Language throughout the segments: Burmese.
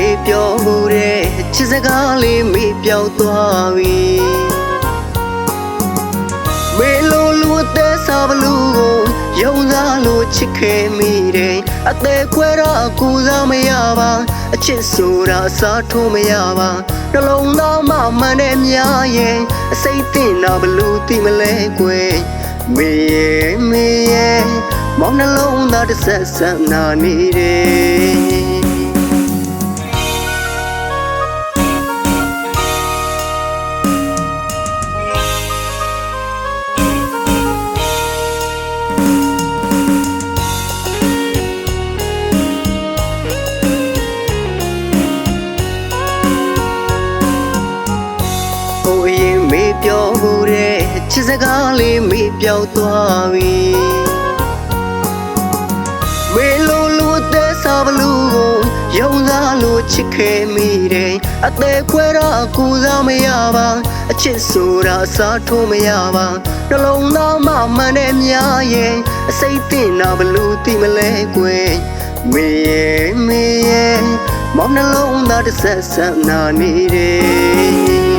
မေပြောမှုတဲ့ချစ်စကားလေးမေပြောက်သွားပြီမေလိုလူအသက်စားဘလူးကိုယုံစားလို့ချစ်ခဲ့မိတယ်အသက်ခွဲတော့ကူစားမရပါအချစ်ဆိုတာစားထိုးမရပါနှလုံးသားမှမှန်တဲ့များရဲ့အစိတ်တင်တော့ဘလူးသိမလဲကွယ်မေရဲ့မောင်နှလုံးသားတစ်ဆက်ဆက်နာနေတယ်မေပြောမှုတဲ့ချစ်စကားလေးမေပြောက်သွားပြီမေလိုလူအသက်စားဘလူးကိုယုံစားလို့ချစ်ခဲ့မိတယ်အသက်ခွဲတော့ကူစားမရပါအချစ်ဆိုတာစားထိုးမရပါနှလုံးသားမှမှန်တဲ့များရဲ့အစိတ်တင်တော့ဘလူးသိမလဲကွယ်မေရဲ့မောင်နှလုံးသားတစ်ဆက်ဆက်နာနေတယ်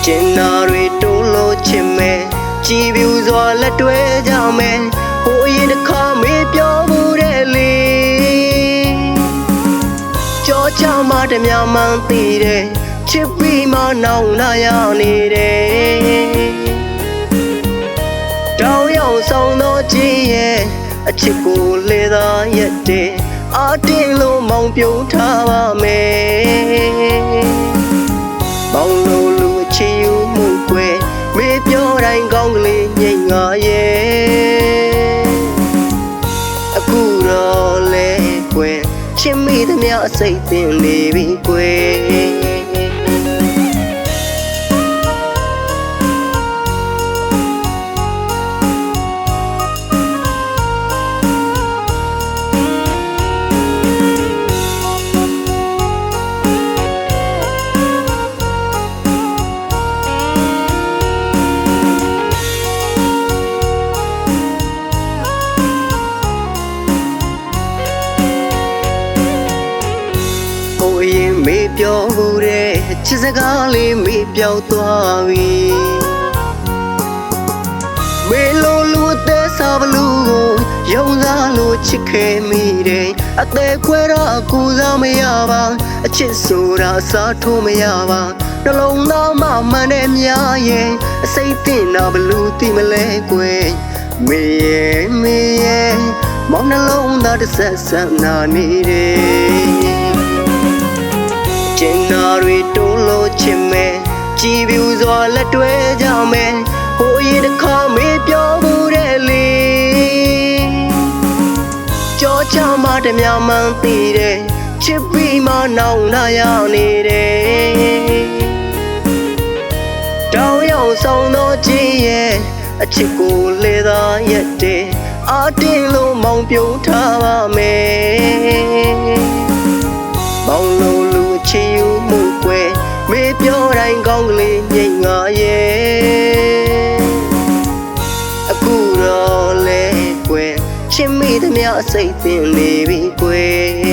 ကျင်နာတွေတိုးလို့ချင်မယ်ကြည်ပြူစွာလက်တွဲကြမယ်ဟိုရင်တစ်ခါမေးပြောမှုတဲ့လေကြောချမှတမြမှန်သိတယ်ချစ်ပြီးမှနောင်လာရနေတယ်တောင်းရောက်ဆောင်တော့ကြည်ရဲ့အချစ်ကိုလေသာရက်တယ်အတင်းလို့မောင်ပြုံးထားပါမယ်မောင်လို့လူအချီယူမှုကွယ်မေပြောတိုင်းကောင်းကလေးငိမ့်ငါရဲ့အခုတော့လေကွယ်ချစ်မိသမျှအစိတ်သင်နေပြီကွယ်မေပြောမှုတဲ့ချစ်စကားလေးမေပြောက်သွားပြီမေလိုလူအသက်စားဘလူးကိုယုံစားလို့ချစ်ခဲ့မိတယ်အသက်ခွဲတော့ကူစားမရပါအချစ်ဆိုတာစားထိုးမရပါနှလုံးသားမှမှန်တဲ့များရဲ့အစိတ်တင်တော့ဘလူးသိမလဲကွယ်မေရဲ့မောင်နှလုံးသားတစ်ဆက်ဆက်နာနေတယ်ကျင်နာတွေတိုးလို့ချင်မယ်ကြည်ပြူစွာလက်တွဲကြမယ်ဟိုရင်တစ်ခါမေးပြောမှုတဲ့လေကြောချမှတမြမှန်သိတယ်ချစ်ပြီးမှနောင်လာရနေတယ်တောင်းရောက်ဆောင်တော့ကြည်ရဲ့အချစ်ကိုလေသာရက်တယ်အတင်းလို့မောင်ပြုံးထားပါမယ်မောင်လို့လူချီယူမှုကွယ်မေပြောတိုင်းကောင်းကလေးငိမ့်ငါရဲ့အခုတော့လေကွယ်ချစ်မိသမျှအစိတ်သင်နေပြီကွယ်